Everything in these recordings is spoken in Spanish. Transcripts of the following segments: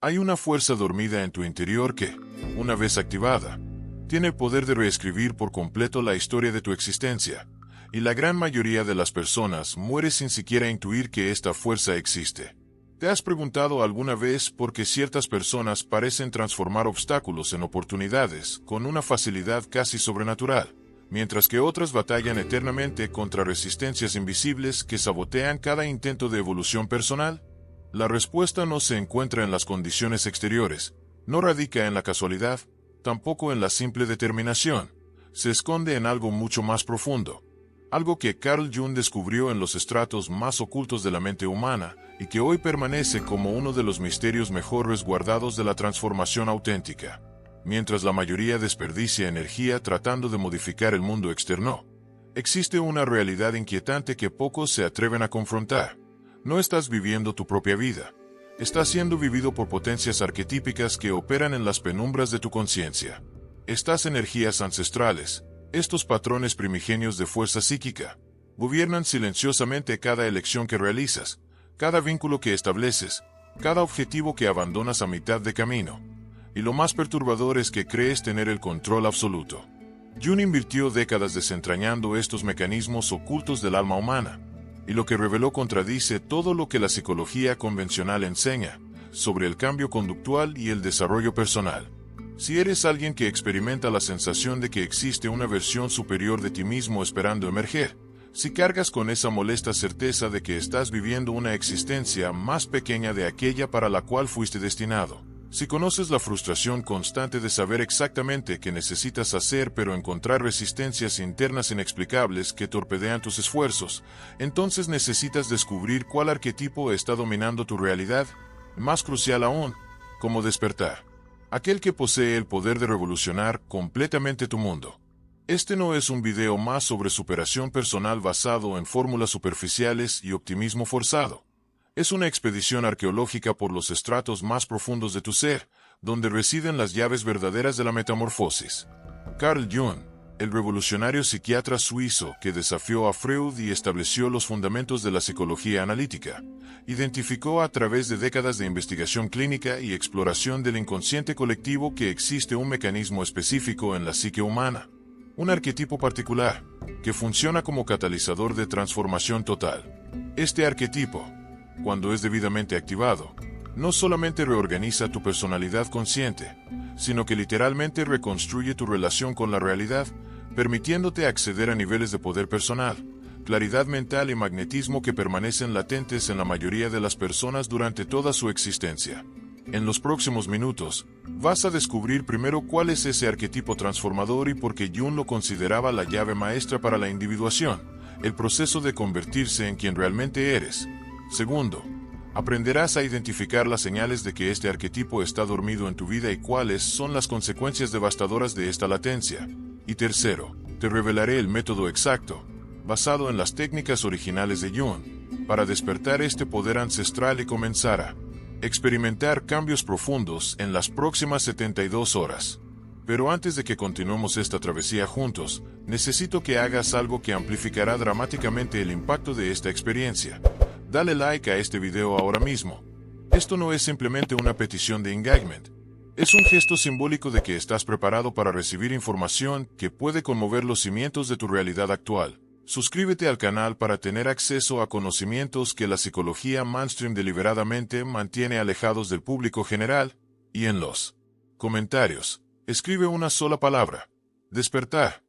Hay una fuerza dormida en tu interior que, una vez activada, tiene el poder de reescribir por completo la historia de tu existencia, y la gran mayoría de las personas muere sin siquiera intuir que esta fuerza existe. ¿Te has preguntado alguna vez por qué ciertas personas parecen transformar obstáculos en oportunidades con una facilidad casi sobrenatural, mientras que otras batallan eternamente contra resistencias invisibles que sabotean cada intento de evolución personal? La respuesta no se encuentra en las condiciones exteriores, no radica en la casualidad, tampoco en la simple determinación. Se esconde en algo mucho más profundo, algo que Carl Jung descubrió en los estratos más ocultos de la mente humana y que hoy permanece como uno de los misterios mejor resguardados de la transformación auténtica. Mientras la mayoría desperdicia energía tratando de modificar el mundo externo, existe una realidad inquietante que pocos se atreven a confrontar. No estás viviendo tu propia vida. Estás siendo vivido por potencias arquetípicas que operan en las penumbras de tu conciencia. Estas energías ancestrales, estos patrones primigenios de fuerza psíquica, gobiernan silenciosamente cada elección que realizas, cada vínculo que estableces, cada objetivo que abandonas a mitad de camino. Y lo más perturbador es que crees tener el control absoluto. Jung invirtió décadas desentrañando estos mecanismos ocultos del alma humana, y lo que reveló contradice todo lo que la psicología convencional enseña sobre el cambio conductual y el desarrollo personal. Si eres alguien que experimenta la sensación de que existe una versión superior de ti mismo esperando emerger, si cargas con esa molesta certeza de que estás viviendo una existencia más pequeña de aquella para la cual fuiste destinado, si conoces la frustración constante de saber exactamente qué necesitas hacer pero encontrar resistencias internas inexplicables que torpedean tus esfuerzos, entonces necesitas descubrir cuál arquetipo está dominando tu realidad. Más crucial aún, cómo despertar. Aquel que posee el poder de revolucionar completamente tu mundo. Este no es un video más sobre superación personal basado en fórmulas superficiales y optimismo forzado. Es una expedición arqueológica por los estratos más profundos de tu ser, donde residen las llaves verdaderas de la metamorfosis. Carl Jung, el revolucionario psiquiatra suizo que desafió a Freud y estableció los fundamentos de la psicología analítica, identificó a través de décadas de investigación clínica y exploración del inconsciente colectivo que existe un mecanismo específico en la psique humana, un arquetipo particular, que funciona como catalizador de transformación total. Este arquetipo, cuando es debidamente activado, no solamente reorganiza tu personalidad consciente, sino que literalmente reconstruye tu relación con la realidad, permitiéndote acceder a niveles de poder personal, claridad mental y magnetismo que permanecen latentes en la mayoría de las personas durante toda su existencia. En los próximos minutos, vas a descubrir primero cuál es ese arquetipo transformador y por qué Jung lo consideraba la llave maestra para la individuación, el proceso de convertirse en quien realmente eres. Segundo, aprenderás a identificar las señales de que este arquetipo está dormido en tu vida y cuáles son las consecuencias devastadoras de esta latencia. Y tercero, te revelaré el método exacto, basado en las técnicas originales de Jung, para despertar este poder ancestral y comenzar a experimentar cambios profundos en las próximas 72 horas. Pero antes de que continuemos esta travesía juntos, necesito que hagas algo que amplificará dramáticamente el impacto de esta experiencia. Dale like a este video ahora mismo. Esto no es simplemente una petición de engagement. Es un gesto simbólico de que estás preparado para recibir información que puede conmover los cimientos de tu realidad actual. Suscríbete al canal para tener acceso a conocimientos que la psicología mainstream deliberadamente mantiene alejados del público general. Y en los comentarios, escribe una sola palabra: despertar.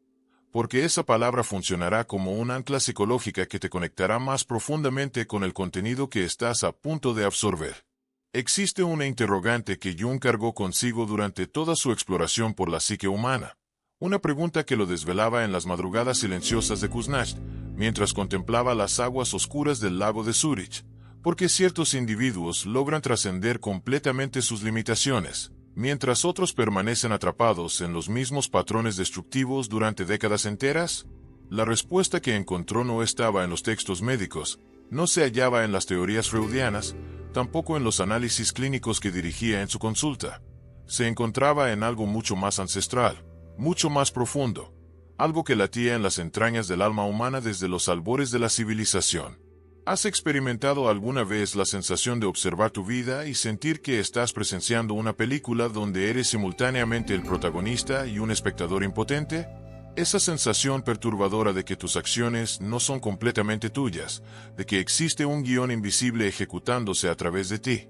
Porque esa palabra funcionará como un ancla psicológica que te conectará más profundamente con el contenido que estás a punto de absorber. Existe una interrogante que Jung cargó consigo durante toda su exploración por la psique humana. Una pregunta que lo desvelaba en las madrugadas silenciosas de Kuznets, mientras contemplaba las aguas oscuras del lago de Zúrich. ¿Por qué ciertos individuos logran trascender completamente sus limitaciones, mientras otros permanecen atrapados en los mismos patrones destructivos durante décadas enteras? La respuesta que encontró no estaba en los textos médicos, no se hallaba en las teorías freudianas, tampoco en los análisis clínicos que dirigía en su consulta. Se encontraba en algo mucho más ancestral, mucho más profundo, algo que latía en las entrañas del alma humana desde los albores de la civilización. ¿Has experimentado alguna vez la sensación de observar tu vida y sentir que estás presenciando una película donde eres simultáneamente el protagonista y un espectador impotente? Esa sensación perturbadora de que tus acciones no son completamente tuyas, de que existe un guión invisible ejecutándose a través de ti,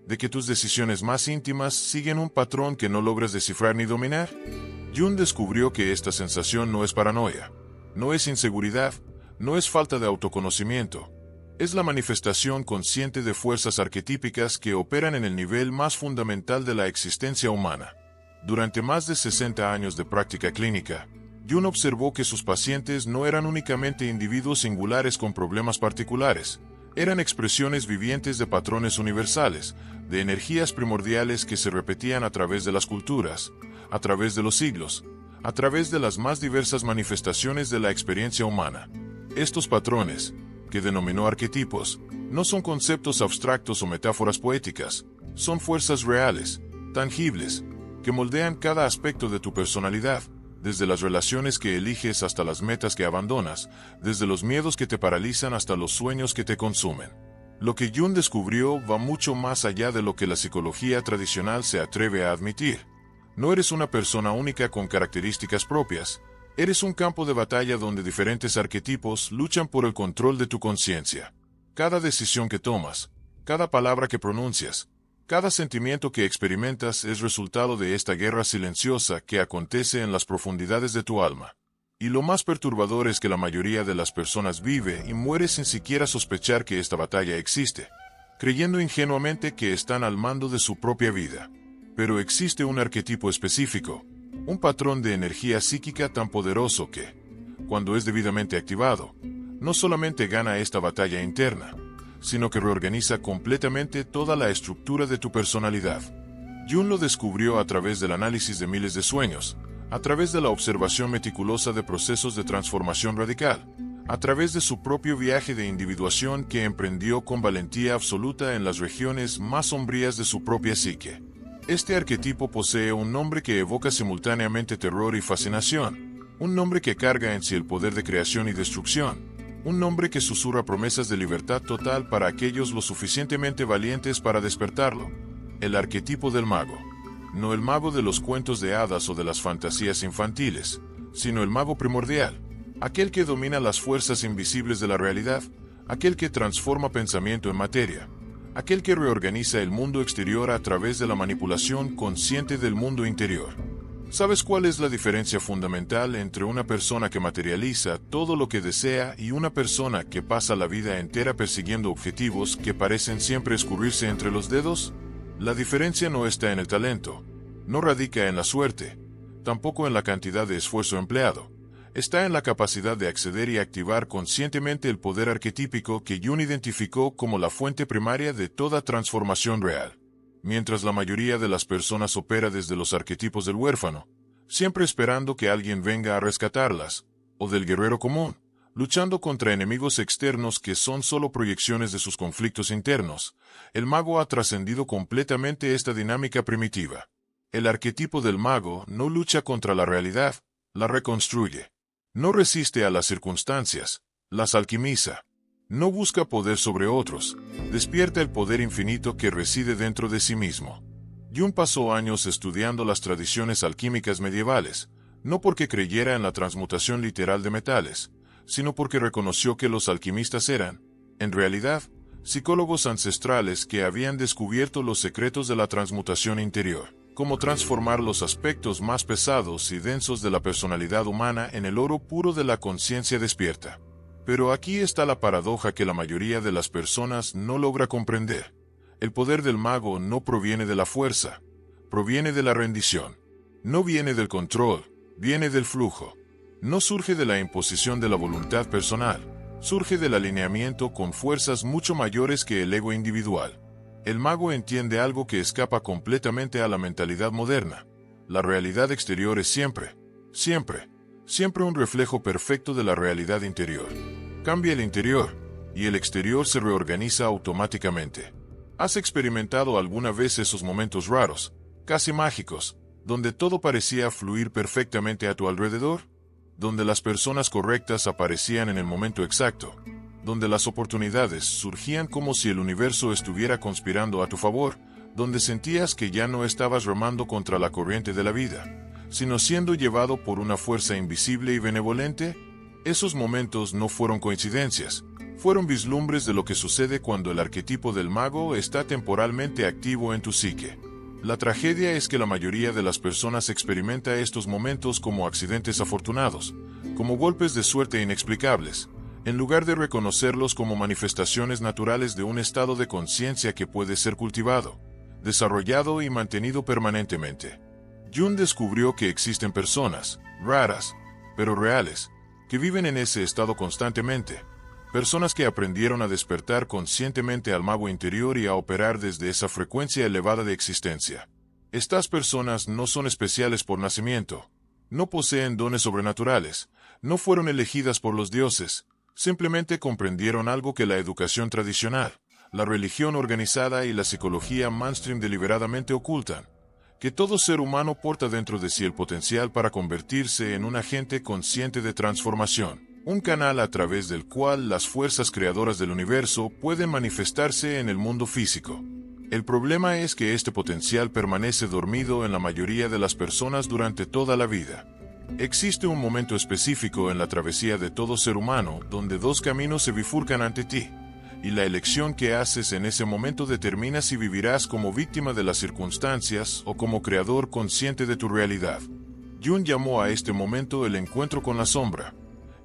de que tus decisiones más íntimas siguen un patrón que no logras descifrar ni dominar. Jung descubrió que esta sensación no es paranoia, no es inseguridad, no es falta de autoconocimiento. Es la manifestación consciente de fuerzas arquetípicas que operan en el nivel más fundamental de la existencia humana. Durante más de 60 años de práctica clínica, Jung observó que sus pacientes no eran únicamente individuos singulares con problemas particulares, eran expresiones vivientes de patrones universales, de energías primordiales que se repetían a través de las culturas, a través de los siglos, a través de las más diversas manifestaciones de la experiencia humana. Estos patrones, que denominó arquetipos, no son conceptos abstractos o metáforas poéticas, son fuerzas reales, tangibles, que moldean cada aspecto de tu personalidad, desde las relaciones que eliges hasta las metas que abandonas, desde los miedos que te paralizan hasta los sueños que te consumen. Lo que Jung descubrió va mucho más allá de lo que la psicología tradicional se atreve a admitir. No eres una persona única con características propias, eres un campo de batalla donde diferentes arquetipos luchan por el control de tu conciencia. Cada decisión que tomas, cada palabra que pronuncias, cada sentimiento que experimentas es resultado de esta guerra silenciosa que acontece en las profundidades de tu alma. Y lo más perturbador es que la mayoría de las personas vive y muere sin siquiera sospechar que esta batalla existe, creyendo ingenuamente que están al mando de su propia vida. Pero existe un arquetipo específico, un patrón de energía psíquica tan poderoso que, cuando es debidamente activado, no solamente gana esta batalla interna, sino que reorganiza completamente toda la estructura de tu personalidad. Jung lo descubrió a través del análisis de miles de sueños, a través de la observación meticulosa de procesos de transformación radical, a través de su propio viaje de individuación que emprendió con valentía absoluta en las regiones más sombrías de su propia psique. Este arquetipo posee un nombre que evoca simultáneamente terror y fascinación, un nombre que carga en sí el poder de creación y destrucción, un nombre que susurra promesas de libertad total para aquellos lo suficientemente valientes para despertarlo. El arquetipo del mago. No el mago de los cuentos de hadas o de las fantasías infantiles, sino el mago primordial, aquel que domina las fuerzas invisibles de la realidad, aquel que transforma pensamiento en materia, aquel que reorganiza el mundo exterior a través de la manipulación consciente del mundo interior. ¿Sabes cuál es la diferencia fundamental entre una persona que materializa todo lo que desea y una persona que pasa la vida entera persiguiendo objetivos que parecen siempre escurrirse entre los dedos? La diferencia no está en el talento, no radica en la suerte, tampoco en la cantidad de esfuerzo empleado. Está en la capacidad de acceder y activar conscientemente el poder arquetípico que Jung identificó como la fuente primaria de toda transformación real. Mientras la mayoría de las personas opera desde los arquetipos del huérfano, siempre esperando que alguien venga a rescatarlas, o del guerrero común, luchando contra enemigos externos que son solo proyecciones de sus conflictos internos, el mago ha trascendido completamente esta dinámica primitiva. El arquetipo del mago no lucha contra la realidad, la reconstruye. No resiste a las circunstancias, las alquimiza. No busca poder sobre otros, despierta el poder infinito que reside dentro de sí mismo. Jung pasó años estudiando las tradiciones alquímicas medievales, no porque creyera en la transmutación literal de metales, sino porque reconoció que los alquimistas eran, en realidad, psicólogos ancestrales que habían descubierto los secretos de la transmutación interior, cómo transformar los aspectos más pesados y densos de la personalidad humana en el oro puro de la conciencia despierta. Pero aquí está la paradoja que la mayoría de las personas no logra comprender. El poder del mago no proviene de la fuerza, proviene de la rendición. No viene del control, viene del flujo. No surge de la imposición de la voluntad personal, surge del alineamiento con fuerzas mucho mayores que el ego individual. El mago entiende algo que escapa completamente a la mentalidad moderna. La realidad exterior es siempre un reflejo perfecto de la realidad interior. Cambia el interior, y el exterior se reorganiza automáticamente. ¿Has experimentado alguna vez esos momentos raros, casi mágicos, donde todo parecía fluir perfectamente a tu alrededor? Donde las personas correctas aparecían en el momento exacto, donde las oportunidades surgían como si el universo estuviera conspirando a tu favor, donde sentías que ya no estabas remando contra la corriente de la vida, sino siendo llevado por una fuerza invisible y benevolente. Esos momentos no fueron coincidencias, fueron vislumbres de lo que sucede cuando el arquetipo del mago está temporalmente activo en tu psique. La tragedia es que la mayoría de las personas experimenta estos momentos como accidentes afortunados, como golpes de suerte inexplicables, en lugar de reconocerlos como manifestaciones naturales de un estado de conciencia que puede ser cultivado, desarrollado y mantenido permanentemente. Jung descubrió que existen personas, raras, pero reales, que viven en ese estado constantemente, personas que aprendieron a despertar conscientemente al mago interior y a operar desde esa frecuencia elevada de existencia. Estas personas no son especiales por nacimiento, no poseen dones sobrenaturales, no fueron elegidas por los dioses, simplemente comprendieron algo que la educación tradicional, la religión organizada y la psicología mainstream deliberadamente ocultan: que todo ser humano porta dentro de sí el potencial para convertirse en un agente consciente de transformación, un canal a través del cual las fuerzas creadoras del universo pueden manifestarse en el mundo físico. El problema es que este potencial permanece dormido en la mayoría de las personas durante toda la vida. Existe un momento específico en la travesía de todo ser humano donde dos caminos se bifurcan ante ti, y la elección que haces en ese momento determina si vivirás como víctima de las circunstancias o como creador consciente de tu realidad. Jung llamó a este momento el encuentro con la sombra,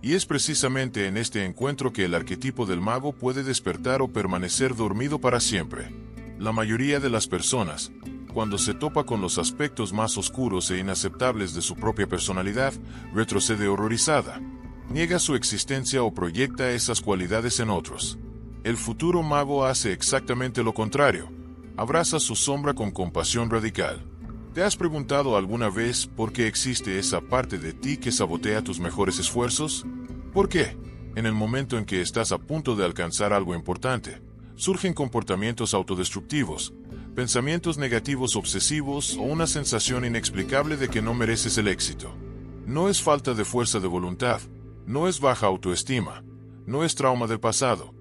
y es precisamente en este encuentro que el arquetipo del mago puede despertar o permanecer dormido para siempre. La mayoría de las personas, cuando se topa con los aspectos más oscuros e inaceptables de su propia personalidad, retrocede horrorizada, niega su existencia o proyecta esas cualidades en otros. El futuro mago hace exactamente lo contrario. Abraza su sombra con compasión radical. ¿Te has preguntado alguna vez por qué existe esa parte de ti que sabotea tus mejores esfuerzos? ¿Por qué? En el momento en que estás a punto de alcanzar algo importante, surgen comportamientos autodestructivos, pensamientos negativos obsesivos o una sensación inexplicable de que no mereces el éxito. No es falta de fuerza de voluntad, no es baja autoestima, no es trauma del pasado.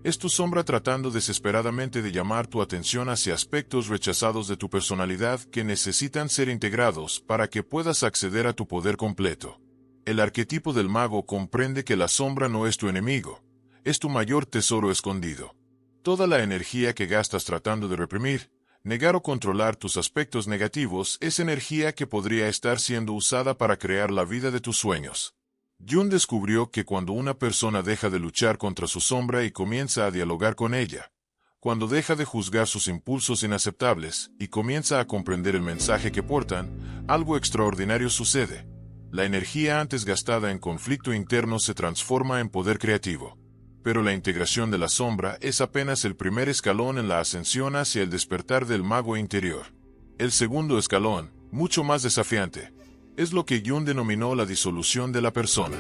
Es tu sombra tratando desesperadamente de llamar tu atención hacia aspectos rechazados de tu personalidad que necesitan ser integrados para que puedas acceder a tu poder completo. El arquetipo del mago comprende que la sombra no es tu enemigo, es tu mayor tesoro escondido. Toda la energía que gastas tratando de reprimir, negar o controlar tus aspectos negativos es energía que podría estar siendo usada para crear la vida de tus sueños. Jung descubrió que cuando una persona deja de luchar contra su sombra y comienza a dialogar con ella, cuando deja de juzgar sus impulsos inaceptables y comienza a comprender el mensaje que portan, algo extraordinario sucede. La energía antes gastada en conflicto interno se transforma en poder creativo. Pero la integración de la sombra es apenas el primer escalón en la ascensión hacia el despertar del mago interior. El segundo escalón, mucho más desafiante, es lo que Jung denominó la disolución de la persona.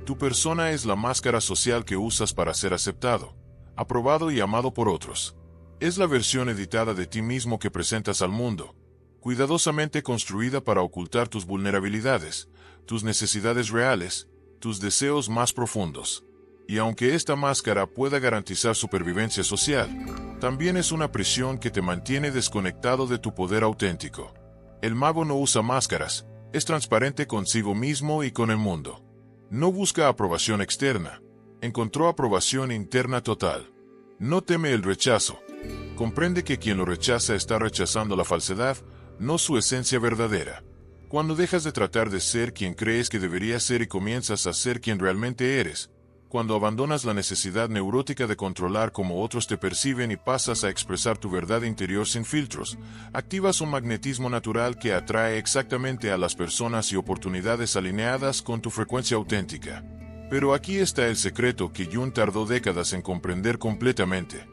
Tu persona es la máscara social que usas para ser aceptado, aprobado y amado por otros. Es la versión editada de ti mismo que presentas al mundo, cuidadosamente construida para ocultar tus vulnerabilidades, tus necesidades reales, tus deseos más profundos. Y aunque esta máscara pueda garantizar supervivencia social, también es una prisión que te mantiene desconectado de tu poder auténtico. El mago no usa máscaras, es transparente consigo mismo y con el mundo. No busca aprobación externa, encontró aprobación interna total. No teme el rechazo. Comprende que quien lo rechaza está rechazando la falsedad, no su esencia verdadera. Cuando dejas de tratar de ser quien crees que deberías ser y comienzas a ser quien realmente eres, cuando abandonas la necesidad neurótica de controlar cómo otros te perciben y pasas a expresar tu verdad interior sin filtros, activas un magnetismo natural que atrae exactamente a las personas y oportunidades alineadas con tu frecuencia auténtica. Pero aquí está el secreto que Jung tardó décadas en comprender completamente.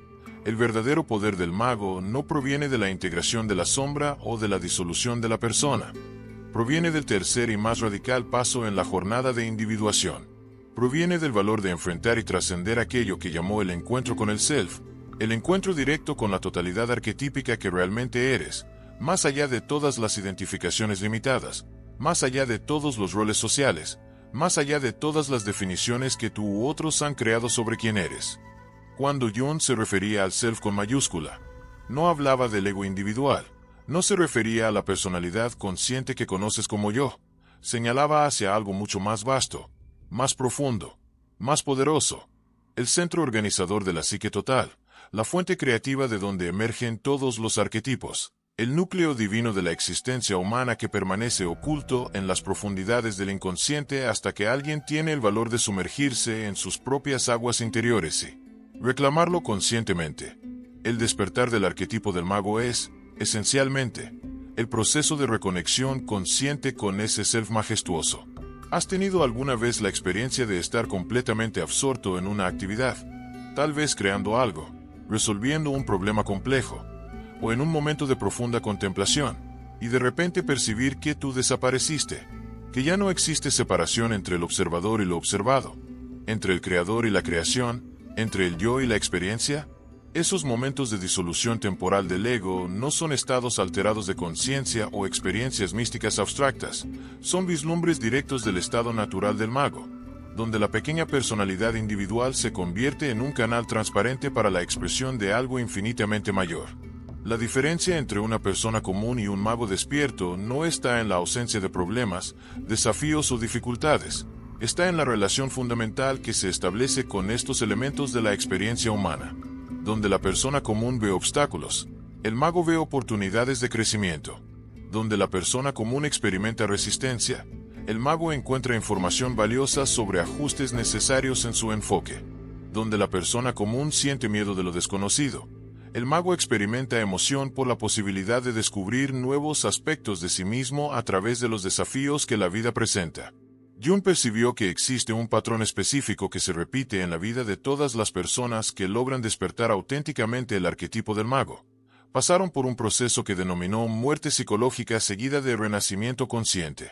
El verdadero poder del mago no proviene de la integración de la sombra o de la disolución de la persona. Proviene del tercer y más radical paso en la jornada de individuación. Proviene del valor de enfrentar y trascender aquello que llamó el encuentro con el self, el encuentro directo con la totalidad arquetípica que realmente eres, más allá de todas las identificaciones limitadas, más allá de todos los roles sociales, más allá de todas las definiciones que tú u otros han creado sobre quién eres. Cuando Jung se refería al self con mayúscula, no hablaba del ego individual, no se refería a la personalidad consciente que conoces como yo, señalaba hacia algo mucho más vasto, más profundo, más poderoso, el centro organizador de la psique total, la fuente creativa de donde emergen todos los arquetipos, el núcleo divino de la existencia humana que permanece oculto en las profundidades del inconsciente hasta que alguien tiene el valor de sumergirse en sus propias aguas interiores y reclamarlo conscientemente. El despertar del arquetipo del mago es, esencialmente, el proceso de reconexión consciente con ese self majestuoso. ¿Has tenido alguna vez la experiencia de estar completamente absorto en una actividad, tal vez creando algo, resolviendo un problema complejo, o en un momento de profunda contemplación, y de repente percibir que tú desapareciste, que ya no existe separación entre el observador y lo observado, entre el creador y la creación, entre el yo y la experiencia? Esos momentos de disolución temporal del ego no son estados alterados de conciencia o experiencias místicas abstractas, son vislumbres directos del estado natural del mago, donde la pequeña personalidad individual se convierte en un canal transparente para la expresión de algo infinitamente mayor. La diferencia entre una persona común y un mago despierto no está en la ausencia de problemas, desafíos o dificultades, está en la relación fundamental que se establece con estos elementos de la experiencia humana. Donde la persona común ve obstáculos, el mago ve oportunidades de crecimiento. Donde la persona común experimenta resistencia, el mago encuentra información valiosa sobre ajustes necesarios en su enfoque. Donde la persona común siente miedo de lo desconocido, el mago experimenta emoción por la posibilidad de descubrir nuevos aspectos de sí mismo a través de los desafíos que la vida presenta. Jung percibió que existe un patrón específico que se repite en la vida de todas las personas que logran despertar auténticamente el arquetipo del mago. Pasaron por un proceso que denominó muerte psicológica seguida de renacimiento consciente.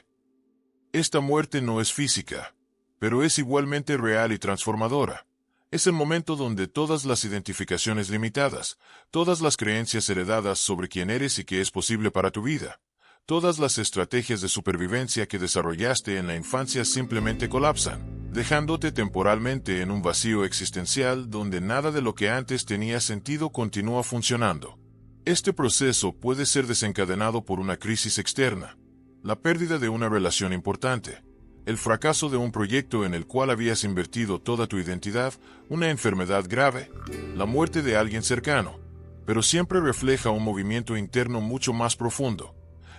Esta muerte no es física, pero es igualmente real y transformadora. Es el momento donde todas las identificaciones limitadas, todas las creencias heredadas sobre quién eres y qué es posible para tu vida, todas las estrategias de supervivencia que desarrollaste en la infancia simplemente colapsan, dejándote temporalmente en un vacío existencial donde nada de lo que antes tenía sentido continúa funcionando. Este proceso puede ser desencadenado por una crisis externa, la pérdida de una relación importante, el fracaso de un proyecto en el cual habías invertido toda tu identidad, una enfermedad grave, la muerte de alguien cercano, pero siempre refleja un movimiento interno mucho más profundo.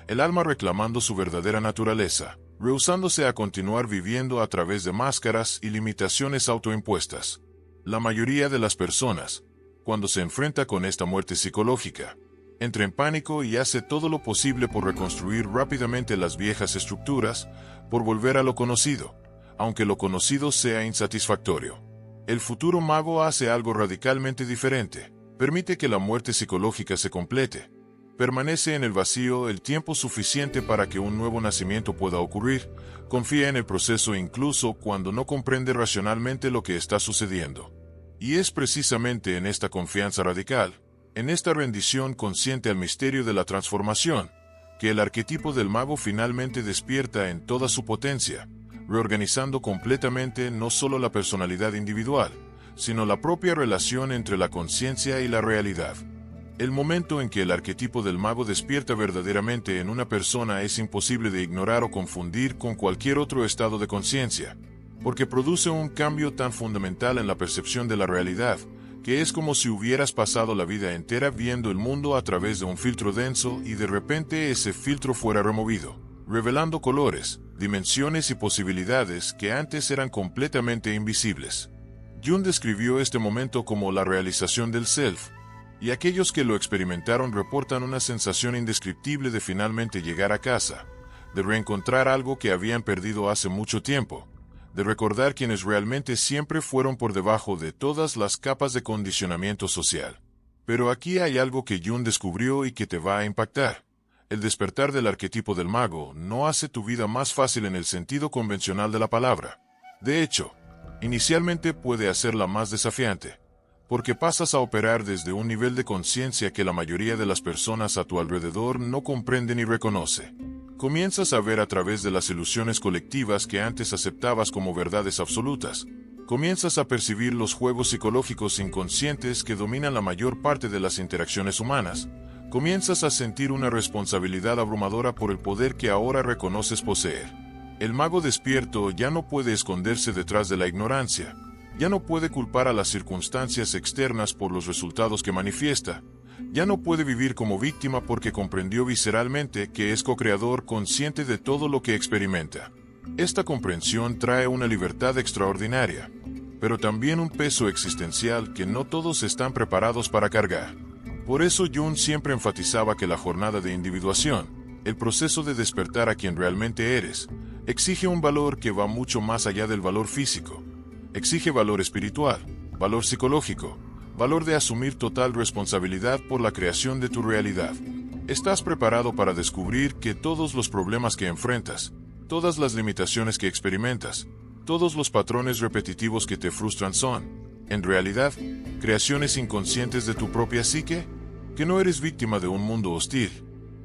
El alma reclamando su verdadera naturaleza, rehusándose a continuar viviendo a través de máscaras y limitaciones autoimpuestas. La mayoría de las personas, cuando se enfrenta con esta muerte psicológica, entra en pánico y hace todo lo posible por reconstruir rápidamente las viejas estructuras, por volver a lo conocido, aunque lo conocido sea insatisfactorio. El futuro mago hace algo radicalmente diferente, permite que la muerte psicológica se complete. Permanece en el vacío el tiempo suficiente para que un nuevo nacimiento pueda ocurrir, confía en el proceso incluso cuando no comprende racionalmente lo que está sucediendo. Y es precisamente en esta confianza radical, en esta rendición consciente al misterio de la transformación, que el arquetipo del mago finalmente despierta en toda su potencia, reorganizando completamente no solo la personalidad individual, sino la propia relación entre la conciencia y la realidad. El momento en que el arquetipo del mago despierta verdaderamente en una persona es imposible de ignorar o confundir con cualquier otro estado de conciencia, porque produce un cambio tan fundamental en la percepción de la realidad, que es como si hubieras pasado la vida entera viendo el mundo a través de un filtro denso y de repente ese filtro fuera removido, revelando colores, dimensiones y posibilidades que antes eran completamente invisibles. Jung describió este momento como la realización del self, y aquellos que lo experimentaron reportan una sensación indescriptible de finalmente llegar a casa, de reencontrar algo que habían perdido hace mucho tiempo, de recordar quienes realmente siempre fueron por debajo de todas las capas de condicionamiento social. Pero aquí hay algo que Jung descubrió y que te va a impactar. El despertar del arquetipo del mago no hace tu vida más fácil en el sentido convencional de la palabra. De hecho, inicialmente puede hacerla más desafiante, porque pasas a operar desde un nivel de conciencia que la mayoría de las personas a tu alrededor no comprende ni reconoce. Comienzas a ver a través de las ilusiones colectivas que antes aceptabas como verdades absolutas. Comienzas a percibir los juegos psicológicos inconscientes que dominan la mayor parte de las interacciones humanas. Comienzas a sentir una responsabilidad abrumadora por el poder que ahora reconoces poseer. El mago despierto ya no puede esconderse detrás de la ignorancia. Ya no puede culpar a las circunstancias externas por los resultados que manifiesta. Ya no puede vivir como víctima porque comprendió visceralmente que es co-creador consciente de todo lo que experimenta. Esta comprensión trae una libertad extraordinaria, pero también un peso existencial que no todos están preparados para cargar. Por eso Jung siempre enfatizaba que la jornada de individuación, el proceso de despertar a quien realmente eres, exige un valor que va mucho más allá del valor físico. Exige valor espiritual, valor psicológico, valor de asumir total responsabilidad por la creación de tu realidad. Estás preparado para descubrir que todos los problemas que enfrentas, todas las limitaciones que experimentas, todos los patrones repetitivos que te frustran son, en realidad, creaciones inconscientes de tu propia psique, que no eres víctima de un mundo hostil,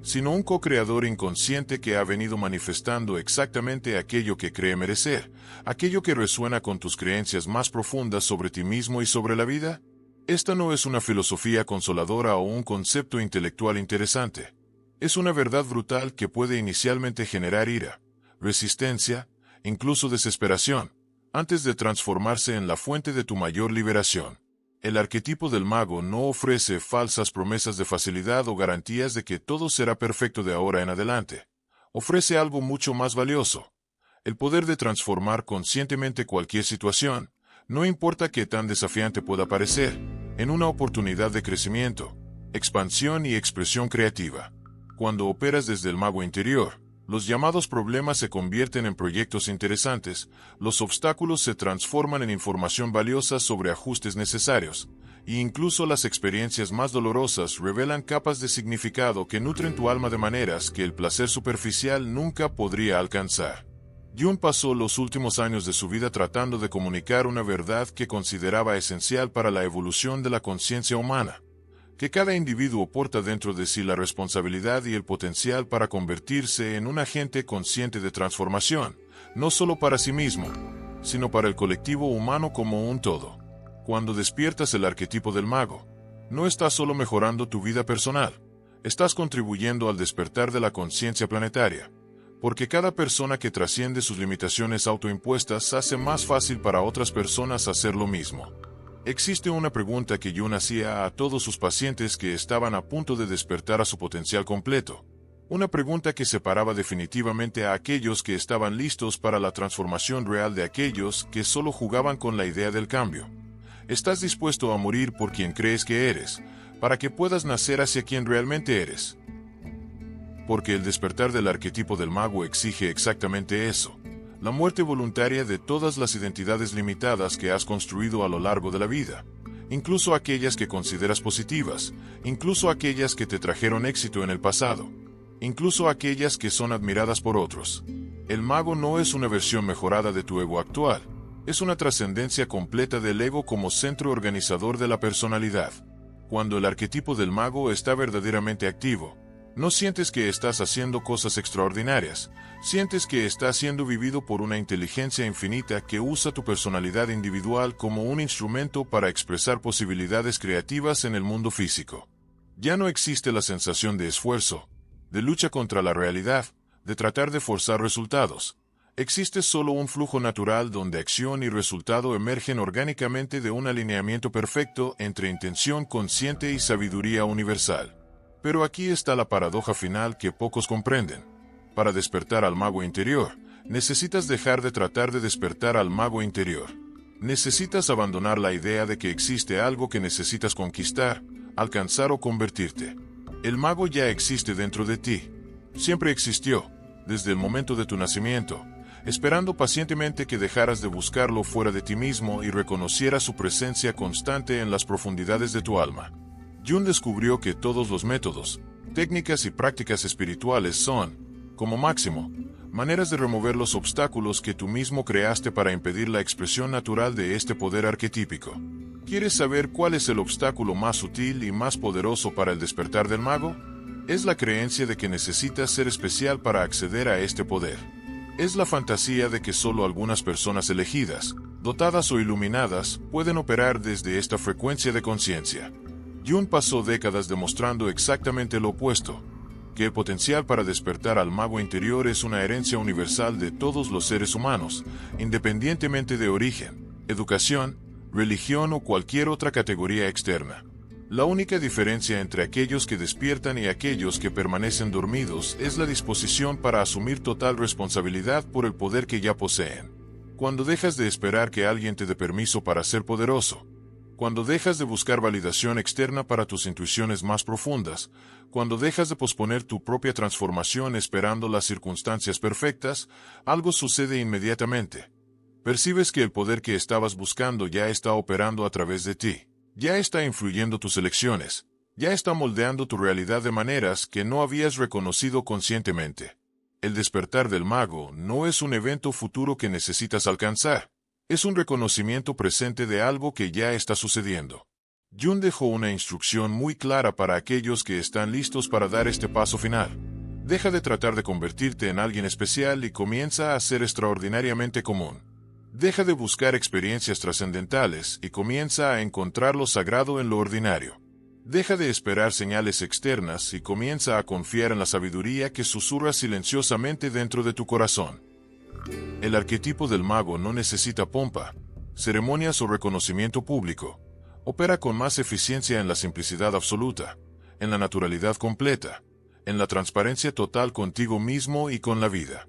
sino un co-creador inconsciente que ha venido manifestando exactamente aquello que cree merecer, aquello que resuena con tus creencias más profundas sobre ti mismo y sobre la vida. Esta no es una filosofía consoladora o un concepto intelectual interesante. Es una verdad brutal que puede inicialmente generar ira, resistencia, incluso desesperación, antes de transformarse en la fuente de tu mayor liberación. El arquetipo del mago no ofrece falsas promesas de facilidad o garantías de que todo será perfecto de ahora en adelante. Ofrece algo mucho más valioso: el poder de transformar conscientemente cualquier situación, no importa qué tan desafiante pueda parecer, en una oportunidad de crecimiento, expansión y expresión creativa. Cuando operas desde el mago interior, los llamados problemas se convierten en proyectos interesantes, los obstáculos se transforman en información valiosa sobre ajustes necesarios, e incluso las experiencias más dolorosas revelan capas de significado que nutren tu alma de maneras que el placer superficial nunca podría alcanzar. Jung pasó los últimos años de su vida tratando de comunicar una verdad que consideraba esencial para la evolución de la conciencia humana: que cada individuo porta dentro de sí la responsabilidad y el potencial para convertirse en un agente consciente de transformación, no solo para sí mismo, sino para el colectivo humano como un todo. Cuando despiertas el arquetipo del mago, no estás solo mejorando tu vida personal, estás contribuyendo al despertar de la conciencia planetaria, porque cada persona que trasciende sus limitaciones autoimpuestas hace más fácil para otras personas hacer lo mismo. Existe una pregunta que Jung hacía a todos sus pacientes que estaban a punto de despertar a su potencial completo. Una pregunta que separaba definitivamente a aquellos que estaban listos para la transformación real de aquellos que solo jugaban con la idea del cambio. ¿Estás dispuesto a morir por quien crees que eres, para que puedas nacer hacia quien realmente eres? Porque el despertar del arquetipo del mago exige exactamente eso: la muerte voluntaria de todas las identidades limitadas que has construido a lo largo de la vida, incluso aquellas que consideras positivas, incluso aquellas que te trajeron éxito en el pasado, incluso aquellas que son admiradas por otros. El mago no es una versión mejorada de tu ego actual, es una trascendencia completa del ego como centro organizador de la personalidad. Cuando el arquetipo del mago está verdaderamente activo, no sientes que estás haciendo cosas extraordinarias, sientes que estás siendo vivido por una inteligencia infinita que usa tu personalidad individual como un instrumento para expresar posibilidades creativas en el mundo físico. Ya no existe la sensación de esfuerzo, de lucha contra la realidad, de tratar de forzar resultados. Existe solo un flujo natural donde acción y resultado emergen orgánicamente de un alineamiento perfecto entre intención consciente y sabiduría universal. Pero aquí está la paradoja final que pocos comprenden. Para despertar al mago interior, necesitas dejar de tratar de despertar al mago interior. Necesitas abandonar la idea de que existe algo que necesitas conquistar, alcanzar o convertirte. El mago ya existe dentro de ti. Siempre existió, desde el momento de tu nacimiento, esperando pacientemente que dejaras de buscarlo fuera de ti mismo y reconocieras su presencia constante en las profundidades de tu alma. Jung descubrió que todos los métodos, técnicas y prácticas espirituales son, como máximo, maneras de remover los obstáculos que tú mismo creaste para impedir la expresión natural de este poder arquetípico. ¿Quieres saber cuál es el obstáculo más sutil y más poderoso para el despertar del mago? Es la creencia de que necesitas ser especial para acceder a este poder. Es la fantasía de que solo algunas personas elegidas, dotadas o iluminadas, pueden operar desde esta frecuencia de conciencia. Jung pasó décadas demostrando exactamente lo opuesto, que el potencial para despertar al mago interior es una herencia universal de todos los seres humanos, independientemente de origen, educación, religión o cualquier otra categoría externa. La única diferencia entre aquellos que despiertan y aquellos que permanecen dormidos es la disposición para asumir total responsabilidad por el poder que ya poseen. Cuando dejas de esperar que alguien te dé permiso para ser poderoso, cuando dejas de buscar validación externa para tus intuiciones más profundas, cuando dejas de posponer tu propia transformación esperando las circunstancias perfectas, algo sucede inmediatamente. Percibes que el poder que estabas buscando ya está operando a través de ti. Ya está influyendo tus elecciones, ya está moldeando tu realidad de maneras que no habías reconocido conscientemente. El despertar del mago no es un evento futuro que necesitas alcanzar, es un reconocimiento presente de algo que ya está sucediendo. Jung dejó una instrucción muy clara para aquellos que están listos para dar este paso final. Deja de tratar de convertirte en alguien especial y comienza a ser extraordinariamente común. Deja de buscar experiencias trascendentales y comienza a encontrar lo sagrado en lo ordinario. Deja de esperar señales externas y comienza a confiar en la sabiduría que susurra silenciosamente dentro de tu corazón. El arquetipo del mago no necesita pompa, ceremonias o reconocimiento público. Opera con más eficiencia en la simplicidad absoluta, en la naturalidad completa, en la transparencia total contigo mismo y con la vida.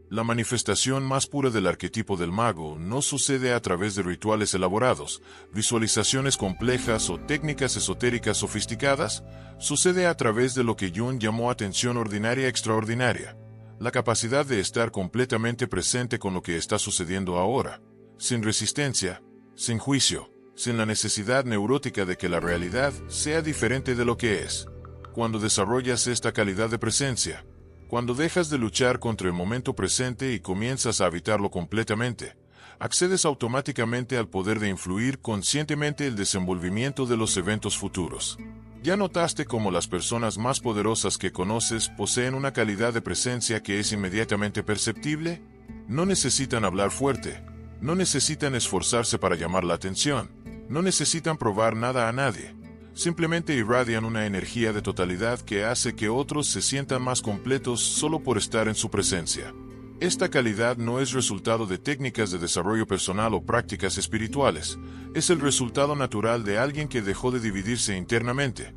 La manifestación más pura del arquetipo del mago no sucede a través de rituales elaborados, visualizaciones complejas o técnicas esotéricas sofisticadas, sucede a través de lo que Jung llamó atención ordinaria extraordinaria, la capacidad de estar completamente presente con lo que está sucediendo ahora, sin resistencia, sin juicio, sin la necesidad neurótica de que la realidad sea diferente de lo que es. Cuando desarrollas esta calidad de presencia, cuando dejas de luchar contra el momento presente y comienzas a habitarlo completamente, accedes automáticamente al poder de influir conscientemente el desenvolvimiento de los eventos futuros. ¿Ya notaste cómo las personas más poderosas que conoces poseen una calidad de presencia que es inmediatamente perceptible? No necesitan hablar fuerte, no necesitan esforzarse para llamar la atención, no necesitan probar nada a nadie. Simplemente irradian una energía de totalidad que hace que otros se sientan más completos solo por estar en su presencia. Esta calidad no es resultado de técnicas de desarrollo personal o prácticas espirituales, es el resultado natural de alguien que dejó de dividirse internamente,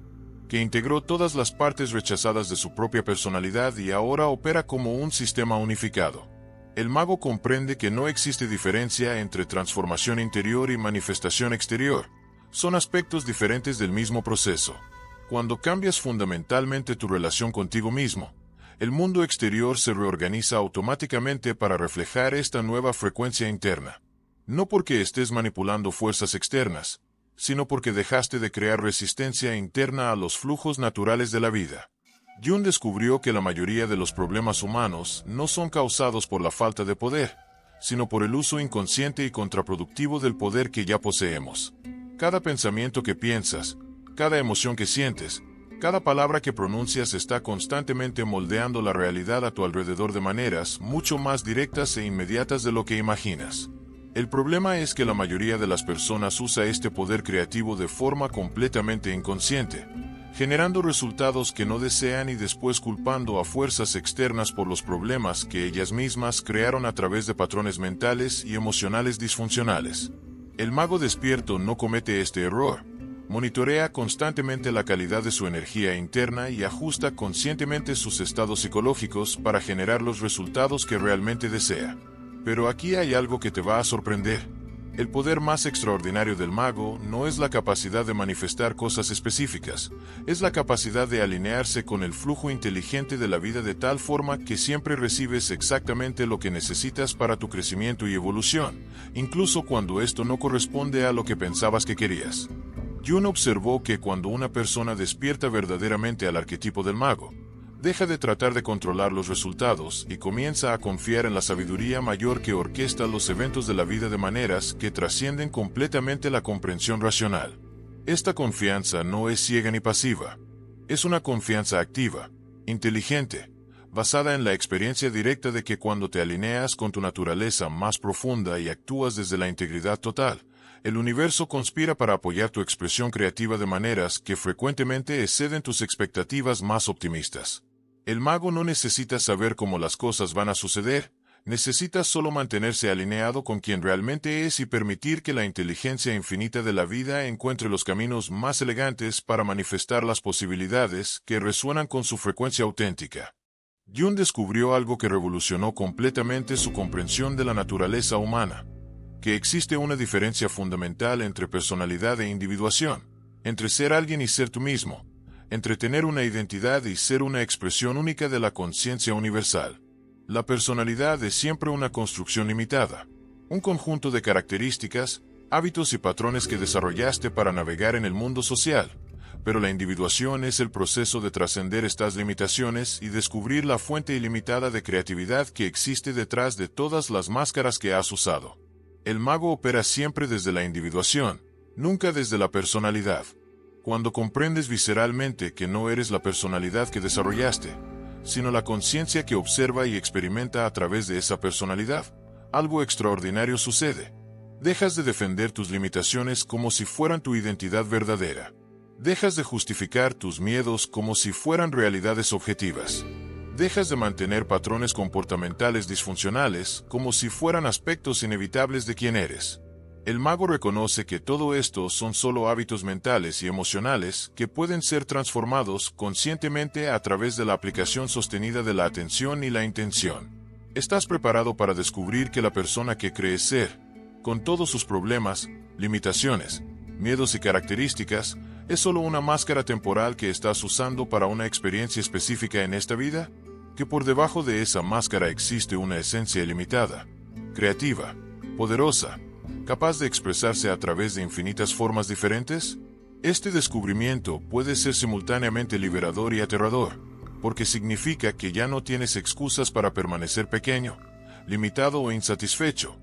que integró todas las partes rechazadas de su propia personalidad y ahora opera como un sistema unificado. El mago comprende que no existe diferencia entre transformación interior y manifestación exterior. Son aspectos diferentes del mismo proceso. Cuando cambias fundamentalmente tu relación contigo mismo, el mundo exterior se reorganiza automáticamente para reflejar esta nueva frecuencia interna. No porque estés manipulando fuerzas externas, sino porque dejaste de crear resistencia interna a los flujos naturales de la vida. Jung descubrió que la mayoría de los problemas humanos no son causados por la falta de poder, sino por el uso inconsciente y contraproductivo del poder que ya poseemos. Cada pensamiento que piensas, cada emoción que sientes, cada palabra que pronuncias está constantemente moldeando la realidad a tu alrededor de maneras mucho más directas e inmediatas de lo que imaginas. El problema es que la mayoría de las personas usa este poder creativo de forma completamente inconsciente, generando resultados que no desean y después culpando a fuerzas externas por los problemas que ellas mismas crearon a través de patrones mentales y emocionales disfuncionales. El mago despierto no comete este error. Monitorea constantemente la calidad de su energía interna y ajusta conscientemente sus estados psicológicos para generar los resultados que realmente desea. Pero aquí hay algo que te va a sorprender. El poder más extraordinario del mago no es la capacidad de manifestar cosas específicas, es la capacidad de alinearse con el flujo inteligente de la vida de tal forma que siempre recibes exactamente lo que necesitas para tu crecimiento y evolución, incluso cuando esto no corresponde a lo que pensabas que querías. Jung observó que cuando una persona despierta verdaderamente al arquetipo del mago, deja de tratar de controlar los resultados y comienza a confiar en la sabiduría mayor que orquesta los eventos de la vida de maneras que trascienden completamente la comprensión racional. Esta confianza no es ciega ni pasiva. Es una confianza activa, inteligente, basada en la experiencia directa de que cuando te alineas con tu naturaleza más profunda y actúas desde la integridad total, el universo conspira para apoyar tu expresión creativa de maneras que frecuentemente exceden tus expectativas más optimistas. El mago no necesita saber cómo las cosas van a suceder, necesita solo mantenerse alineado con quien realmente es y permitir que la inteligencia infinita de la vida encuentre los caminos más elegantes para manifestar las posibilidades que resuenan con su frecuencia auténtica. Jung descubrió algo que revolucionó completamente su comprensión de la naturaleza humana, que existe una diferencia fundamental entre personalidad e individuación, entre ser alguien y ser tú mismo, entre tener una identidad y ser una expresión única de la conciencia universal. La personalidad es siempre una construcción limitada, un conjunto de características, hábitos y patrones que desarrollaste para navegar en el mundo social, pero la individuación es el proceso de trascender estas limitaciones y descubrir la fuente ilimitada de creatividad que existe detrás de todas las máscaras que has usado. El mago opera siempre desde la individuación, nunca desde la personalidad. Cuando comprendes visceralmente que no eres la personalidad que desarrollaste, sino la conciencia que observa y experimenta a través de esa personalidad, algo extraordinario sucede. Dejas de defender tus limitaciones como si fueran tu identidad verdadera. Dejas de justificar tus miedos como si fueran realidades objetivas. Dejas de mantener patrones comportamentales disfuncionales como si fueran aspectos inevitables de quién eres. El mago reconoce que todo esto son solo hábitos mentales y emocionales que pueden ser transformados conscientemente a través de la aplicación sostenida de la atención y la intención. Estás preparado para descubrir que la persona que crees ser, con todos sus problemas, limitaciones, miedos y características, es solo una máscara temporal que estás usando para una experiencia específica en esta vida, que por debajo de esa máscara existe una esencia ilimitada, creativa, poderosa, capaz de expresarse a través de infinitas formas diferentes. Este descubrimiento puede ser simultáneamente liberador y aterrador, porque significa que ya no tienes excusas para permanecer pequeño, limitado o insatisfecho.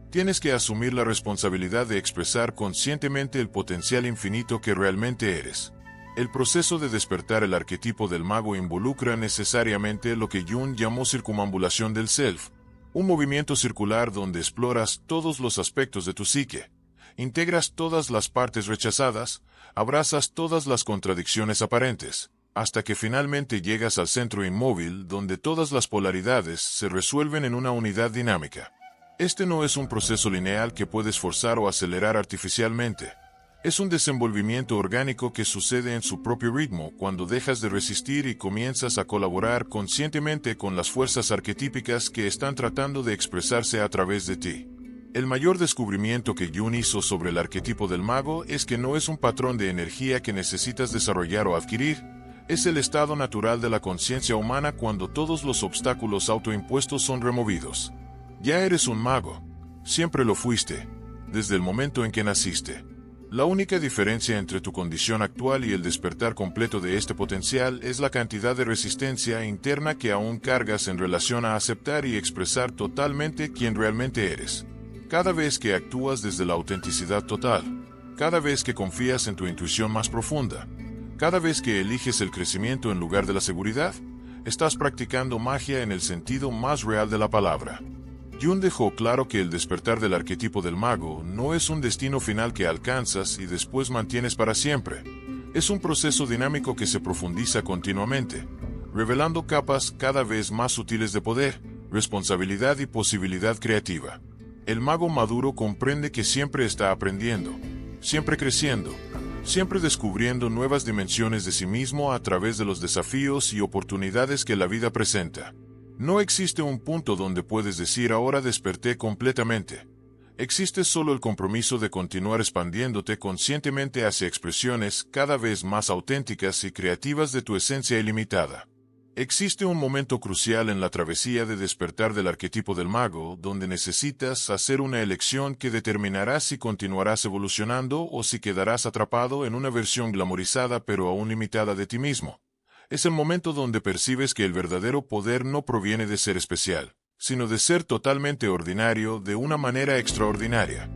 Tienes que asumir la responsabilidad de expresar conscientemente el potencial infinito que realmente eres. El proceso de despertar el arquetipo del mago involucra necesariamente lo que Jung llamó circunambulación del self, un movimiento circular donde exploras todos los aspectos de tu psique, integras todas las partes rechazadas, abrazas todas las contradicciones aparentes, hasta que finalmente llegas al centro inmóvil donde todas las polaridades se resuelven en una unidad dinámica. Este no es un proceso lineal que puedes forzar o acelerar artificialmente. Es un desenvolvimiento orgánico que sucede en su propio ritmo cuando dejas de resistir y comienzas a colaborar conscientemente con las fuerzas arquetípicas que están tratando de expresarse a través de ti. El mayor descubrimiento que Jung hizo sobre el arquetipo del mago es que no es un patrón de energía que necesitas desarrollar o adquirir, es el estado natural de la conciencia humana cuando todos los obstáculos autoimpuestos son removidos. Ya eres un mago. Siempre lo fuiste, desde el momento en que naciste. La única diferencia entre tu condición actual y el despertar completo de este potencial es la cantidad de resistencia interna que aún cargas en relación a aceptar y expresar totalmente quién realmente eres. Cada vez que actúas desde la autenticidad total, cada vez que confías en tu intuición más profunda, cada vez que eliges el crecimiento en lugar de la seguridad, estás practicando magia en el sentido más real de la palabra. Jung dejó claro que el despertar del arquetipo del mago no es un destino final que alcanzas y después mantienes para siempre. Es un proceso dinámico que se profundiza continuamente, revelando capas cada vez más sutiles de poder, responsabilidad y posibilidad creativa. El mago maduro comprende que siempre está aprendiendo, siempre creciendo, siempre descubriendo nuevas dimensiones de sí mismo a través de los desafíos y oportunidades que la vida presenta. No existe un punto donde puedes decir ahora desperté completamente. Existe solo el compromiso de continuar expandiéndote conscientemente hacia expresiones cada vez más auténticas y creativas de tu esencia ilimitada. Existe un momento crucial en la travesía de despertar del arquetipo del mago donde necesitas hacer una elección que determinará si continuarás evolucionando o si quedarás atrapado en una versión glamorizada pero aún limitada de ti mismo. Es el momento donde percibes que el verdadero poder no proviene de ser especial, sino de ser totalmente ordinario de una manera extraordinaria.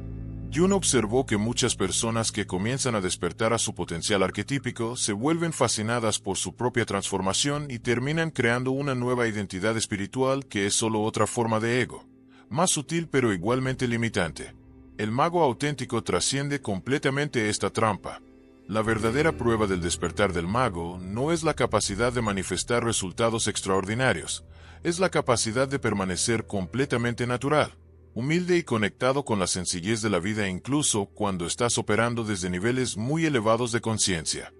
Jung observó que muchas personas que comienzan a despertar a su potencial arquetípico se vuelven fascinadas por su propia transformación y terminan creando una nueva identidad espiritual que es solo otra forma de ego, más sutil pero igualmente limitante. El mago auténtico trasciende completamente esta trampa. La verdadera prueba del despertar del mago no es la capacidad de manifestar resultados extraordinarios, es la capacidad de permanecer completamente natural, humilde y conectado con la sencillez de la vida incluso cuando estás operando desde niveles muy elevados de conciencia.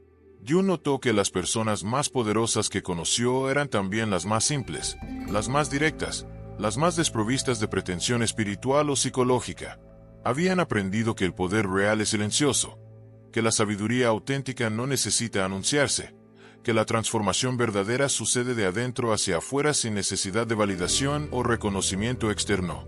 Jung notó que las personas más poderosas que conoció eran también las más simples, las más directas, las más desprovistas de pretensión espiritual o psicológica. Habían aprendido que el poder real es silencioso, que la sabiduría auténtica no necesita anunciarse, que la transformación verdadera sucede de adentro hacia afuera sin necesidad de validación o reconocimiento externo.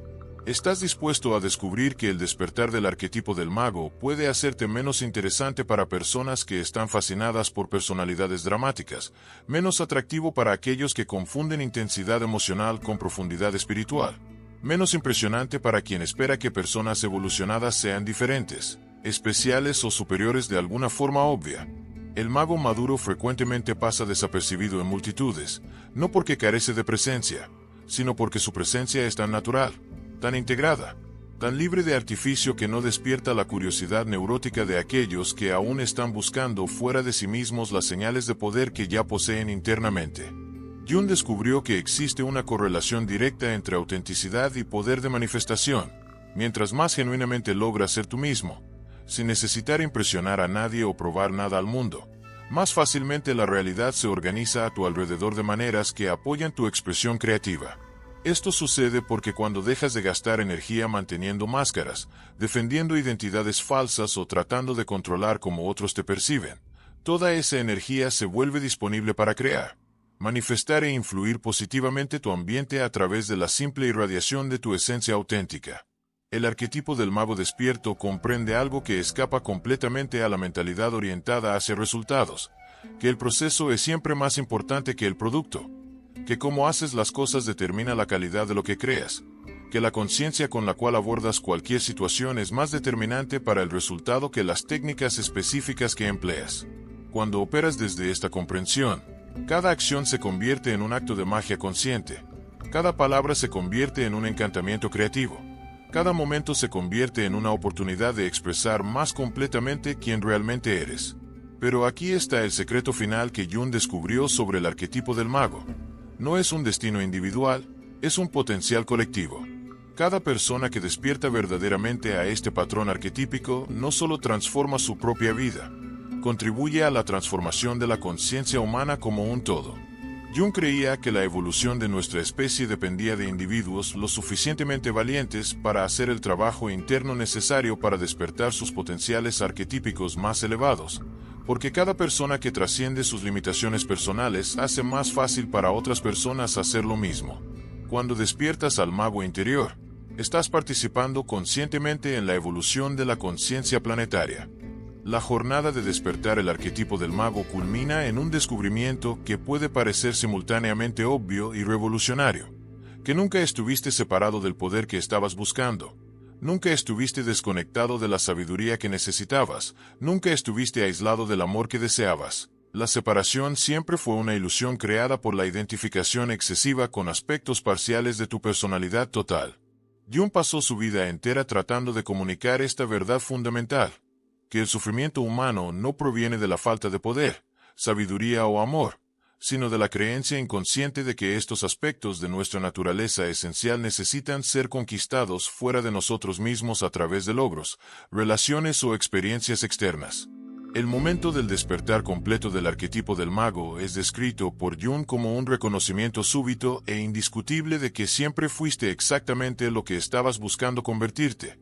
¿Estás dispuesto a descubrir que el despertar del arquetipo del mago puede hacerte menos interesante para personas que están fascinadas por personalidades dramáticas, menos atractivo para aquellos que confunden intensidad emocional con profundidad espiritual, menos impresionante para quien espera que personas evolucionadas sean diferentes, especiales o superiores de alguna forma obvia? El mago maduro frecuentemente pasa desapercibido en multitudes, no porque carece de presencia, sino porque su presencia es tan natural, tan integrada, tan libre de artificio que no despierta la curiosidad neurótica de aquellos que aún están buscando fuera de sí mismos las señales de poder que ya poseen internamente. Jung descubrió que existe una correlación directa entre autenticidad y poder de manifestación. Mientras más genuinamente logras ser tú mismo, sin necesitar impresionar a nadie o probar nada al mundo, más fácilmente la realidad se organiza a tu alrededor de maneras que apoyan tu expresión creativa. Esto sucede porque cuando dejas de gastar energía manteniendo máscaras, defendiendo identidades falsas o tratando de controlar cómo otros te perciben, toda esa energía se vuelve disponible para crear, manifestar e influir positivamente tu ambiente a través de la simple irradiación de tu esencia auténtica. El arquetipo del mago despierto comprende algo que escapa completamente a la mentalidad orientada hacia resultados, que el proceso es siempre más importante que el producto, que cómo haces las cosas determina la calidad de lo que creas, que la conciencia con la cual abordas cualquier situación es más determinante para el resultado que las técnicas específicas que empleas. Cuando operas desde esta comprensión, cada acción se convierte en un acto de magia consciente, cada palabra se convierte en un encantamiento creativo, cada momento se convierte en una oportunidad de expresar más completamente quién realmente eres. Pero aquí está el secreto final que Jung descubrió sobre el arquetipo del mago. No es un destino individual, es un potencial colectivo. Cada persona que despierta verdaderamente a este patrón arquetípico no solo transforma su propia vida, contribuye a la transformación de la conciencia humana como un todo. Jung creía que la evolución de nuestra especie dependía de individuos lo suficientemente valientes para hacer el trabajo interno necesario para despertar sus potenciales arquetípicos más elevados, porque cada persona que trasciende sus limitaciones personales hace más fácil para otras personas hacer lo mismo. Cuando despiertas al mago interior, estás participando conscientemente en la evolución de la conciencia planetaria. La jornada de despertar el arquetipo del mago culmina en un descubrimiento que puede parecer simultáneamente obvio y revolucionario, que nunca estuviste separado del poder que estabas buscando. Nunca estuviste desconectado de la sabiduría que necesitabas, nunca estuviste aislado del amor que deseabas. La separación siempre fue una ilusión creada por la identificación excesiva con aspectos parciales de tu personalidad total. Jung pasó su vida entera tratando de comunicar esta verdad fundamental, que el sufrimiento humano no proviene de la falta de poder, sabiduría o amor, sino de la creencia inconsciente de que estos aspectos de nuestra naturaleza esencial necesitan ser conquistados fuera de nosotros mismos a través de logros, relaciones o experiencias externas. El momento del despertar completo del arquetipo del mago es descrito por Jung como un reconocimiento súbito e indiscutible de que siempre fuiste exactamente lo que estabas buscando convertirte,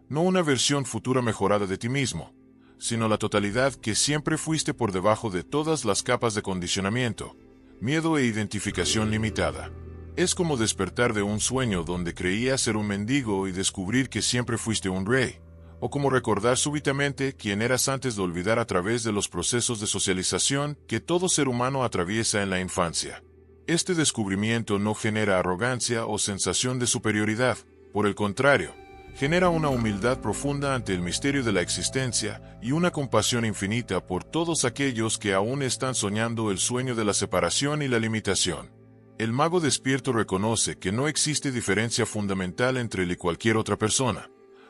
no una versión futura mejorada de ti mismo, sino la totalidad que siempre fuiste por debajo de todas las capas de condicionamiento, miedo e identificación limitada. Es como despertar de un sueño donde creías ser un mendigo y descubrir que siempre fuiste un rey, o como recordar súbitamente quién eras antes de olvidar a través de los procesos de socialización que todo ser humano atraviesa en la infancia. Este descubrimiento no genera arrogancia o sensación de superioridad, por el contrario, Genera una humildad profunda ante el misterio de la existencia y una compasión infinita por todos aquellos que aún están soñando el sueño de la separación y la limitación. El mago despierto reconoce que no existe diferencia fundamental entre él y cualquier otra persona.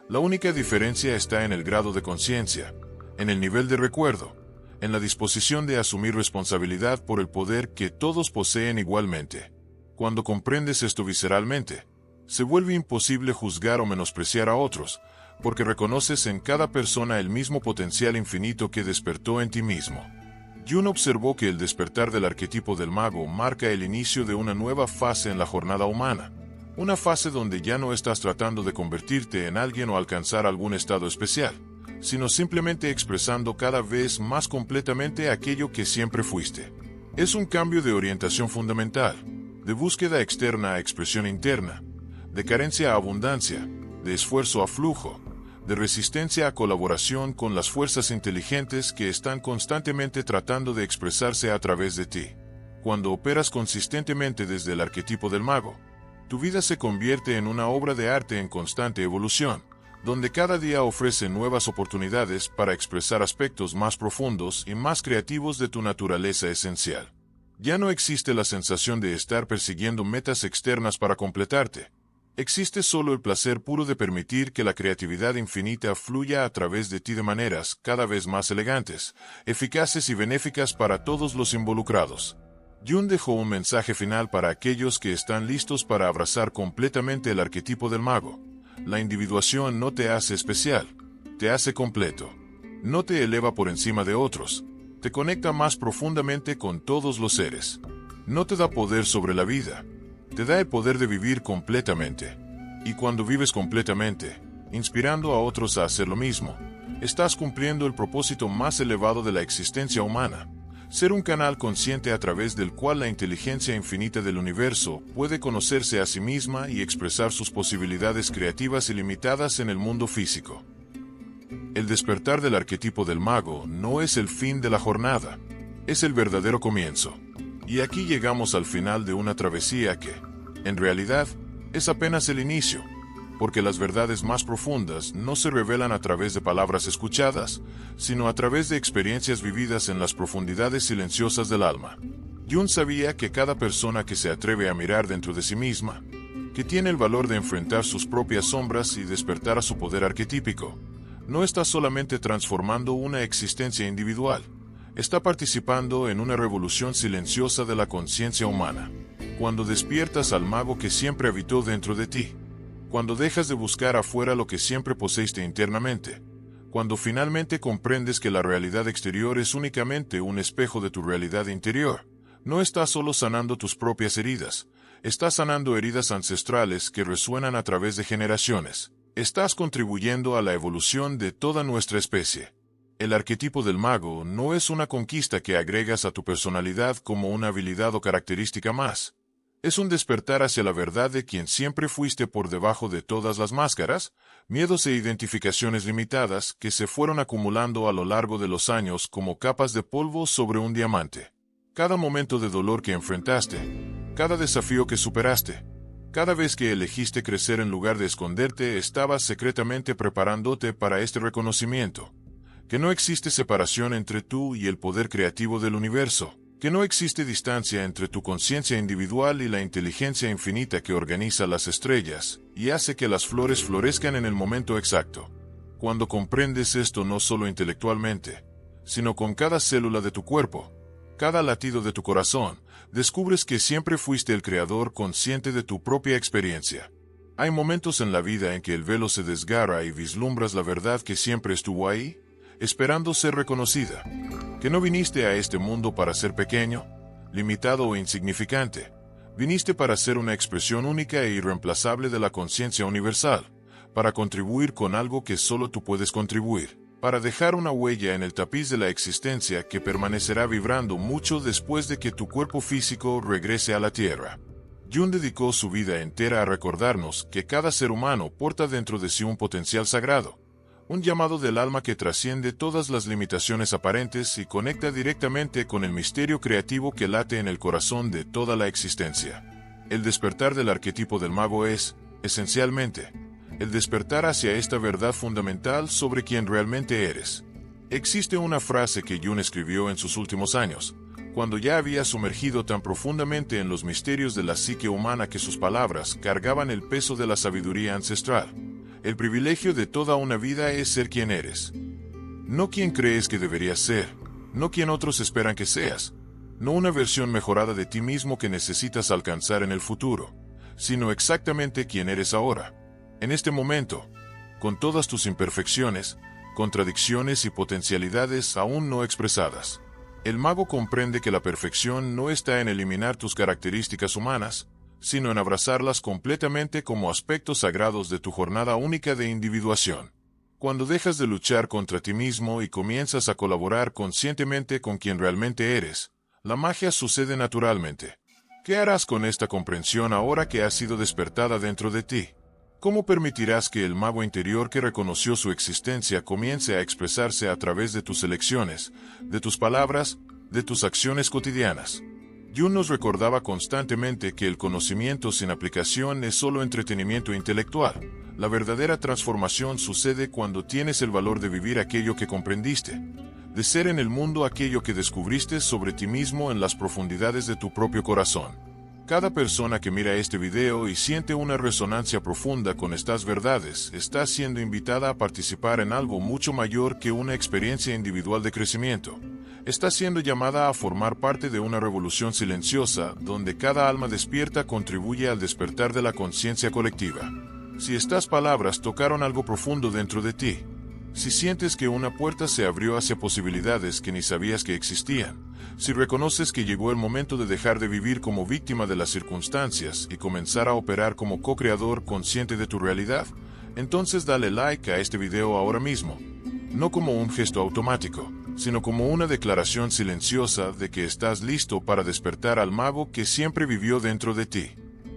La única diferencia está en el grado de conciencia, en el nivel de recuerdo, en la disposición de asumir responsabilidad por el poder que todos poseen igualmente. Cuando comprendes esto visceralmente, se vuelve imposible juzgar o menospreciar a otros, porque reconoces en cada persona el mismo potencial infinito que despertó en ti mismo. Jung observó que el despertar del arquetipo del mago marca el inicio de una nueva fase en la jornada humana, una fase donde ya no estás tratando de convertirte en alguien o alcanzar algún estado especial, sino simplemente expresando cada vez más completamente aquello que siempre fuiste. Es un cambio de orientación fundamental, de búsqueda externa a expresión interna, de carencia a abundancia, de esfuerzo a flujo, de resistencia a colaboración con las fuerzas inteligentes que están constantemente tratando de expresarse a través de ti. Cuando operas consistentemente desde el arquetipo del mago, tu vida se convierte en una obra de arte en constante evolución, donde cada día ofrece nuevas oportunidades para expresar aspectos más profundos y más creativos de tu naturaleza esencial. Ya no existe la sensación de estar persiguiendo metas externas para completarte. Existe solo el placer puro de permitir que la creatividad infinita fluya a través de ti de maneras cada vez más elegantes, eficaces y benéficas para todos los involucrados. Jung dejó un mensaje final para aquellos que están listos para abrazar completamente el arquetipo del mago. La individuación no te hace especial, te hace completo. No te eleva por encima de otros, te conecta más profundamente con todos los seres. No te da poder sobre la vida, te da el poder de vivir completamente. Y cuando vives completamente, inspirando a otros a hacer lo mismo, estás cumpliendo el propósito más elevado de la existencia humana: ser un canal consciente a través del cual la inteligencia infinita del universo puede conocerse a sí misma y expresar sus posibilidades creativas ilimitadas en el mundo físico. El despertar del arquetipo del mago no es el fin de la jornada, es el verdadero comienzo. Y aquí llegamos al final de una travesía que, en realidad, es apenas el inicio, porque las verdades más profundas no se revelan a través de palabras escuchadas, sino a través de experiencias vividas en las profundidades silenciosas del alma. Jung sabía que cada persona que se atreve a mirar dentro de sí misma, que tiene el valor de enfrentar sus propias sombras y despertar a su poder arquetípico, no está solamente transformando una existencia individual, está participando en una revolución silenciosa de la conciencia humana. Cuando despiertas al mago que siempre habitó dentro de ti, cuando dejas de buscar afuera lo que siempre poseíste internamente, cuando finalmente comprendes que la realidad exterior es únicamente un espejo de tu realidad interior, no estás solo sanando tus propias heridas, estás sanando heridas ancestrales que resuenan a través de generaciones. Estás contribuyendo a la evolución de toda nuestra especie. El arquetipo del mago no es una conquista que agregas a tu personalidad como una habilidad o característica más. Es un despertar hacia la verdad de quien siempre fuiste por debajo de todas las máscaras, miedos e identificaciones limitadas que se fueron acumulando a lo largo de los años como capas de polvo sobre un diamante. Cada momento de dolor que enfrentaste, cada desafío que superaste, cada vez que elegiste crecer en lugar de esconderte, estabas secretamente preparándote para este reconocimiento. Que no existe separación entre tú y el poder creativo del universo, que no existe distancia entre tu conciencia individual y la inteligencia infinita que organiza las estrellas y hace que las flores florezcan en el momento exacto. Cuando comprendes esto no solo intelectualmente, sino con cada célula de tu cuerpo, cada latido de tu corazón, descubres que siempre fuiste el creador consciente de tu propia experiencia. Hay momentos en la vida en que el velo se desgarra y vislumbras la verdad que siempre estuvo ahí, esperando ser reconocida. Que no viniste a este mundo para ser pequeño, limitado o insignificante. Viniste para ser una expresión única e irreemplazable de la conciencia universal, para contribuir con algo que solo tú puedes contribuir, para dejar una huella en el tapiz de la existencia que permanecerá vibrando mucho después de que tu cuerpo físico regrese a la tierra. Jung dedicó su vida entera a recordarnos que cada ser humano porta dentro de sí un potencial sagrado, un llamado del alma que trasciende todas las limitaciones aparentes y conecta directamente con el misterio creativo que late en el corazón de toda la existencia. El despertar del arquetipo del mago es, esencialmente, el despertar hacia esta verdad fundamental sobre quién realmente eres. Existe una frase que Jung escribió en sus últimos años, cuando ya había sumergido tan profundamente en los misterios de la psique humana que sus palabras cargaban el peso de la sabiduría ancestral. El privilegio de toda una vida es ser quien eres. No quien crees que deberías ser, no quien otros esperan que seas, no una versión mejorada de ti mismo que necesitas alcanzar en el futuro, sino exactamente quien eres ahora, en este momento, con todas tus imperfecciones, contradicciones y potencialidades aún no expresadas. El mago comprende que la perfección no está en eliminar tus características humanas, sino en abrazarlas completamente como aspectos sagrados de tu jornada única de individuación. Cuando dejas de luchar contra ti mismo y comienzas a colaborar conscientemente con quien realmente eres, la magia sucede naturalmente. ¿Qué harás con esta comprensión ahora que ha sido despertada dentro de ti? ¿Cómo permitirás que el mago interior que reconoció su existencia comience a expresarse a través de tus elecciones, de tus palabras, de tus acciones cotidianas? Jung nos recordaba constantemente que el conocimiento sin aplicación es solo entretenimiento intelectual. La verdadera transformación sucede cuando tienes el valor de vivir aquello que comprendiste, de ser en el mundo aquello que descubriste sobre ti mismo en las profundidades de tu propio corazón. Cada persona que mira este video y siente una resonancia profunda con estas verdades está siendo invitada a participar en algo mucho mayor que una experiencia individual de crecimiento. Está siendo llamada a formar parte de una revolución silenciosa donde cada alma despierta contribuye al despertar de la conciencia colectiva. Si estas palabras tocaron algo profundo dentro de ti, si sientes que una puerta se abrió hacia posibilidades que ni sabías que existían, si reconoces que llegó el momento de dejar de vivir como víctima de las circunstancias y comenzar a operar como co-creador consciente de tu realidad, entonces dale like a este video ahora mismo. No como un gesto automático, sino como una declaración silenciosa de que estás listo para despertar al mago que siempre vivió dentro de ti.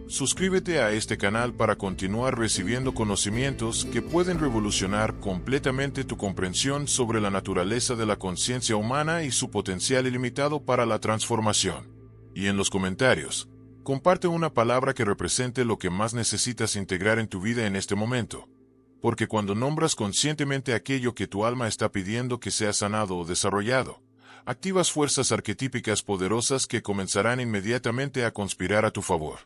Suscríbete a este canal para continuar recibiendo conocimientos que pueden revolucionar completamente tu comprensión sobre la naturaleza de la conciencia humana y su potencial ilimitado para la transformación. Y en los comentarios, comparte una palabra que represente lo que más necesitas integrar en tu vida en este momento. Porque cuando nombras conscientemente aquello que tu alma está pidiendo que sea sanado o desarrollado, activas fuerzas arquetípicas poderosas que comenzarán inmediatamente a conspirar a tu favor.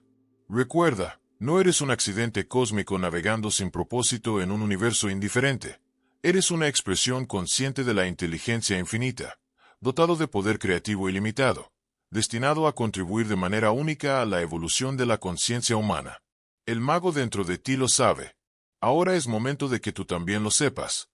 Recuerda, no eres un accidente cósmico navegando sin propósito en un universo indiferente. Eres una expresión consciente de la inteligencia infinita, dotado de poder creativo ilimitado, destinado a contribuir de manera única a la evolución de la conciencia humana. El mago dentro de ti lo sabe. Ahora es momento de que tú también lo sepas.